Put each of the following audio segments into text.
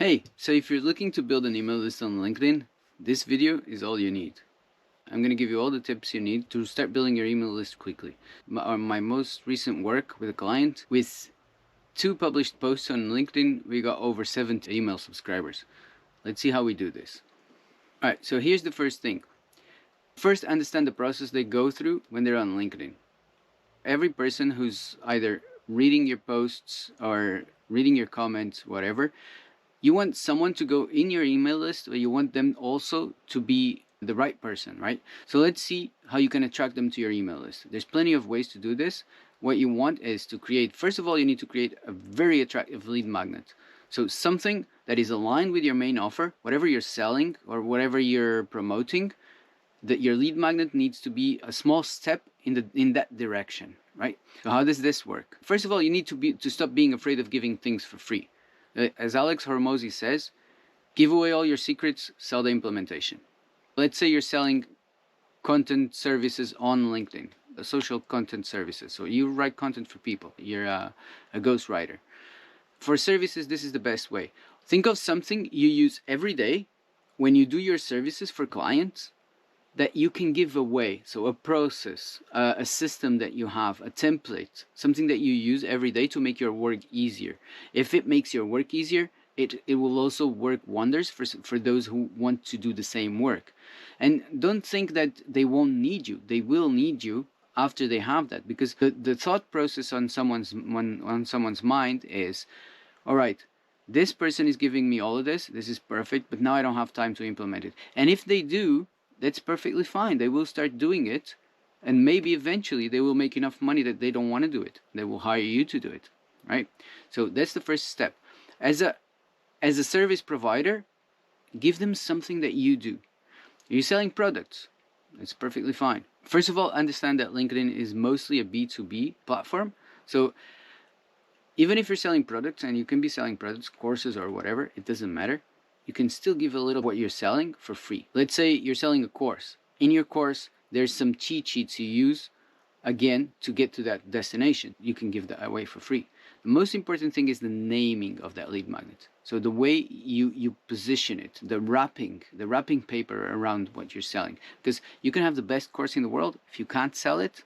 Hey, so if you're looking to build an email list on LinkedIn, this video is all you need. I'm going to give you all the tips you need to start building your email list quickly. On my most recent work with a client, with 2 published posts on LinkedIn, we got over 70 email subscribers. Let's see how we do this. Alright, so here's the first thing. First, understand the process they go through when they're on LinkedIn. Every person who's either reading your posts or reading your comments, whatever, you want someone to go in your email list, or you want them also to be the right person, right? So let's see how you can attract them to your email list. There's plenty of ways to do this. What you want is to create, first of all, you need to create a very attractive lead magnet. So something that is aligned with your main offer, whatever you're selling or whatever you're promoting, that your lead magnet needs to be a small step in that direction, right? So how does this work? First of all, you need to stop being afraid of giving things for free. As Alex Hormozi says, give away all your secrets, sell the implementation. Let's say you're selling content services on LinkedIn, social content services. So you write content for people. You're a ghostwriter. For services, this is the best way. Think of something you use every day when you do your services for clients that you can give away. So a process, a system that you have, a template, something that you use every day to make your work easier. If it makes your work easier, it will also work wonders for those who want to do the same work. And don't think that they won't need you. They will need you after they have that, because the thought process on someone's mind is, all right, this person is giving me all of this is perfect, but now I don't have time to implement it. And if they do, that's perfectly fine. They will start doing it, and maybe eventually they will make enough money that they don't want to do it. They will hire you to do it, right? So that's the first step. As a service provider, give them something that you do. You're selling products. That's perfectly fine. First of all, understand that LinkedIn is mostly a B2B platform. So even if you're selling products, and you can be selling products, courses or whatever, it doesn't matter. You can still give a little of what you're selling for free. Let's say you're selling a course. In your course, there's some cheat sheets you use, again, to get to that destination. You can give that away for free. The most important thing is the naming of that lead magnet. So the way you position it, the wrapping paper around what you're selling. Because you can have the best course in the world. If you can't sell it,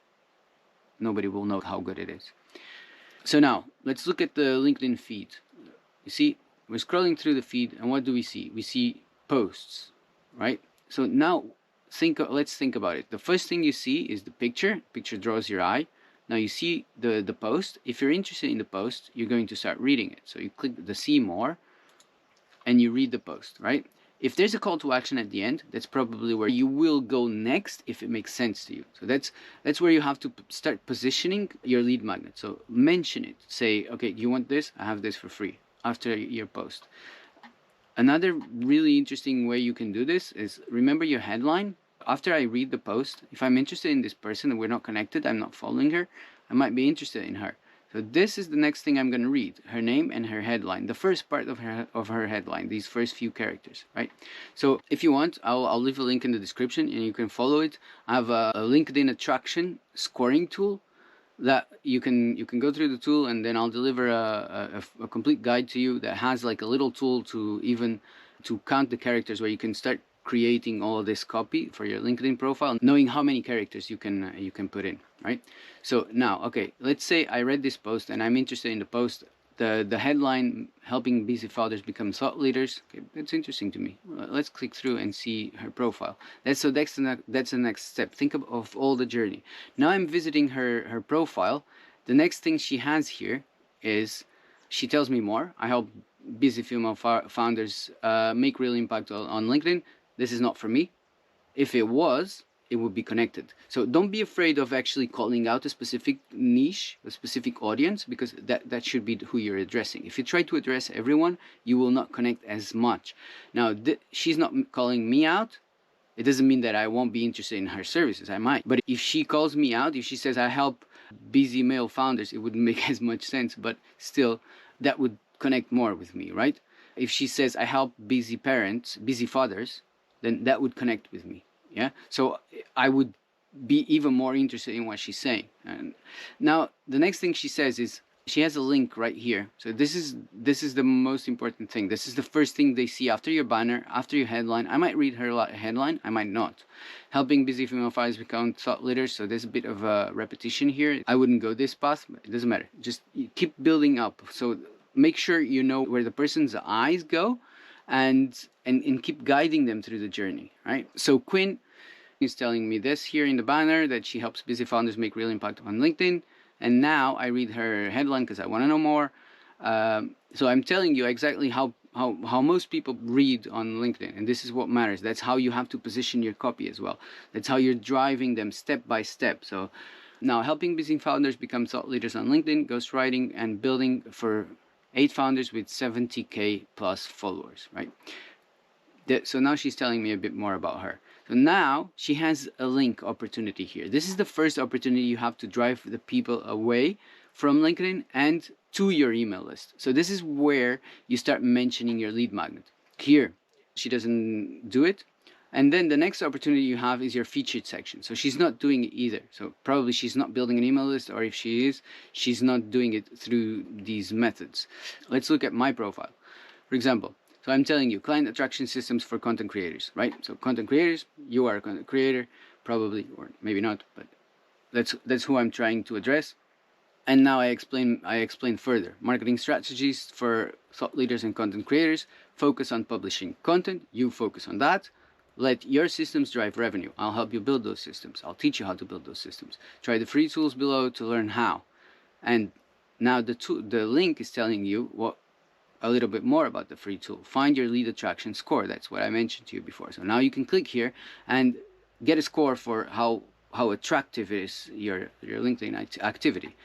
nobody will know how good it is. So now, let's look at the LinkedIn feed. You see, we're scrolling through the feed, and what do we see? We see posts, right? So now, let's think about it. The first thing you see is the picture. Picture draws your eye. Now you see the post. If you're interested in the post, you're going to start reading it. So you click the see more, and you read the post, right? If there's a call to action at the end, that's probably where you will go next if it makes sense to you. So that's where you have to start positioning your lead magnet. So mention it. Say, okay, do you want this? I have this for free after your post. Another really interesting way you can do this is, remember your headline. After I read the post, if I'm interested in this person and we're not connected, I'm not following her, I might be interested in her. So this is the next thing I'm going to read, her name and her headline, the first part of her headline, these first few characters, right? So if you want, I'll leave a link in the description and you can follow it. I have a LinkedIn attraction scoring tool that you can go through the tool, and then I'll deliver a complete guide to you that has like a little tool to count the characters, where you can start creating all of this copy for your LinkedIn profile, knowing how many characters you can put in, right? So now, okay, let's say I read this post and I'm interested in the post. The headline, helping busy fathers become thought leaders. Okay, that's interesting to me. Let's click through and see her profile. That's the next step. Think of all the journey. Now I'm visiting her profile. The next thing she has here is, she tells me more. I help busy female founders make real impact on LinkedIn. This is not for me. If it was, it would be connected. So don't be afraid of actually calling out a specific niche, a specific audience, because that should be who you're addressing. If you try to address everyone, you will not connect as much. Now, she's not calling me out. It doesn't mean that I won't be interested in her services. I might. But if she calls me out, if she says I help busy male founders, it wouldn't make as much sense, but still, that would connect more with me, right? If she says I help busy parents, busy fathers, then that would connect with me. Yeah, so I would be even more interested in what she's saying. And now the next thing she says is, she has a link right here. So this is the most important thing. This is the first thing they see after your banner, after your headline. I might read her headline, I might not. Helping busy female founders become thought leaders. So there's a bit of a repetition here. I wouldn't go this path, but it doesn't matter. Just keep building up. So make sure you know where the person's eyes go, and keep guiding them through the journey, right? So Quinn is telling me this here in the banner, that she helps busy founders make real impact on LinkedIn. And now I read her headline because I want to know more. So I'm telling you exactly how most people read on LinkedIn, and this is what matters. That's how you have to position your copy as well. That's how you're driving them step by step. So now, helping busy founders become thought leaders on LinkedIn, ghostwriting and building for 8 founders with 70K plus followers, right? So now she's telling me a bit more about her. So now she has a link opportunity here. This is the first opportunity you have to drive the people away from LinkedIn and to your email list. So this is where you start mentioning your lead magnet. Here, she doesn't do it. And then the next opportunity you have is your featured section. So she's not doing it either. So probably she's not building an email list, or if she is, she's not doing it through these methods. Let's look at my profile. For example, so I'm telling you, client attraction systems for content creators, right? So content creators, you are a content creator, probably, or maybe not, but that's who I'm trying to address. And now I explain further. Marketing strategies for thought leaders and content creators. Focus on publishing content. You focus on that. Let your systems drive revenue. I'll help you build those systems. I'll teach you how to build those systems. Try the free tools below to learn how. And now the link is telling you a little bit more about the free tool. Find your lead attraction score. That's what I mentioned to you before. So now you can click here and get a score for how attractive is your LinkedIn activity.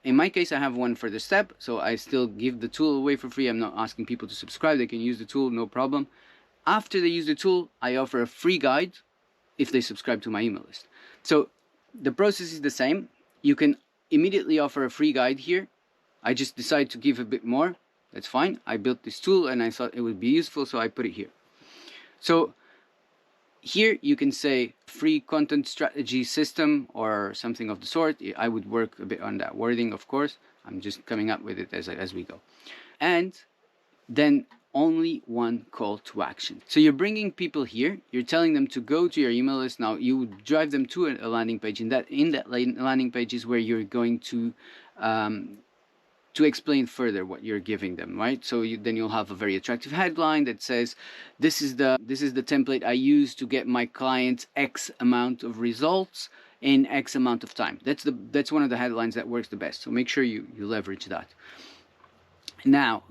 In my case, I have one for the step, so I still give the tool away for free. I'm not asking people to subscribe. They can use the tool, no problem. After they use the tool, I offer a free guide if they subscribe to my email list. So the process is the same. You can immediately offer a free guide here. I just decide to give a bit more. That's fine. I built this tool and I thought it would be useful, so I put it here. So here you can say free content strategy system or something of the sort. I would work a bit on that wording, of course. I'm just coming up with it as we go. And then only one call to action. So you're bringing people here, you're telling them to go to your email list. Now you would drive them to a landing page. In that landing page is where you're going to explain further what you're giving them, right? So then you'll have a very attractive headline that says, this is the template I use to get my clients X amount of results in X amount of time. That's one of the headlines that works the best. So make sure you leverage that. Now,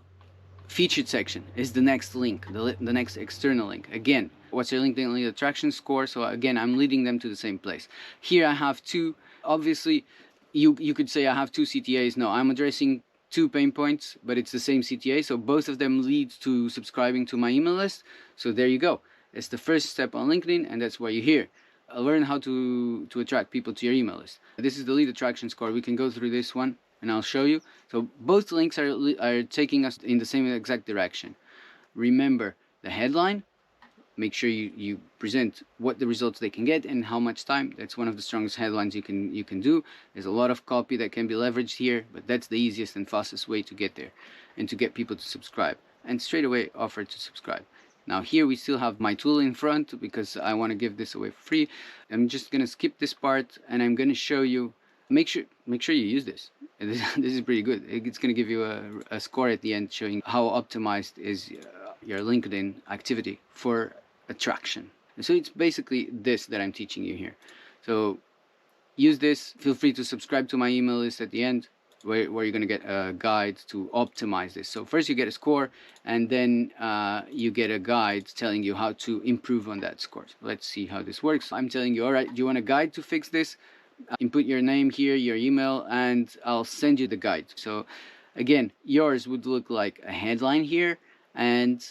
featured section is the next link, the next external link. Again, what's your LinkedIn lead attraction score? So again, I'm leading them to the same place. Here I have 2. Obviously, you could say I have 2 CTAs. No, I'm addressing 2 pain points, but it's the same CTA, so both of them lead to subscribing to my email list. So there you go. It's the first step on LinkedIn, and that's why you're here. Learn how to attract people to your email list. This is the lead attraction score. We can go through this one and I'll show you. So both links are taking us in the same exact direction. Remember the headline. Make sure you present what the results they can get and how much time. That's one of the strongest headlines you can do. There's a lot of copy that can be leveraged here, but that's the easiest and fastest way to get there and to get people to subscribe, and straight away offer to subscribe. Now here we still have my tool in front because I want to give this away for free. I'm just going to skip this part and I'm going to show you. Make sure you use this. This is pretty good. It's going to give you a score at the end showing how optimized is your LinkedIn activity for attraction. So it's basically this that I'm teaching you here. So use this. Feel free to subscribe to my email list at the end where you're going to get a guide to optimize this. So first you get a score, and then you get a guide telling you how to improve on that score. So let's see how this works. I'm telling you, all right, do you want a guide to fix this? Input your name here, your email, and I'll send you the guide. So again, yours would look like a headline here and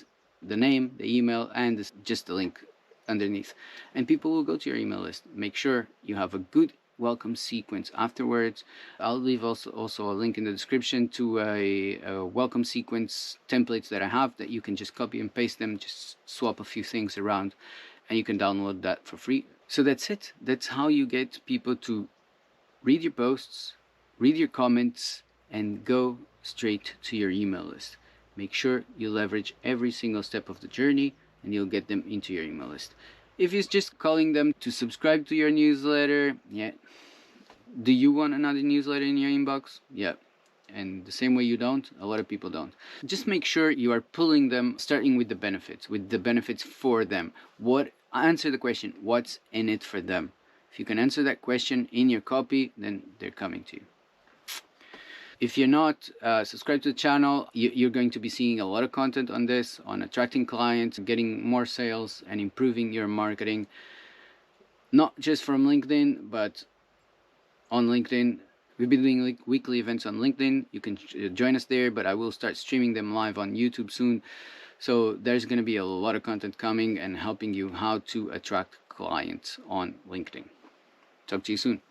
the name, the email, and just the link underneath. And people will go to your email list. Make sure you have a good welcome sequence afterwards. I'll leave also a link in the description to a welcome sequence templates that I have that you can just copy and paste them, just swap a few things around, and you can download that for free. So that's it. That's how you get people to read your posts, read your comments, and go straight to your email list. Make sure you leverage every single step of the journey and you'll get them into your email list. If it's just calling them to subscribe to your newsletter, yeah. Do you want another newsletter in your inbox? Yeah. And the same way you don't, a lot of people don't. Just make sure you are pulling them, starting with the benefits for them. Answer the question, what's in it for them? If you can answer that question in your copy, then they're coming to you. If you're not subscribed to the channel, you're going to be seeing a lot of content on this, on attracting clients, getting more sales, and improving your marketing. Not just from LinkedIn, but on LinkedIn. We've been doing weekly events on LinkedIn. You can join us there, but I will start streaming them live on YouTube soon. So there's going to be a lot of content coming and helping you how to attract clients on LinkedIn. Talk to you soon.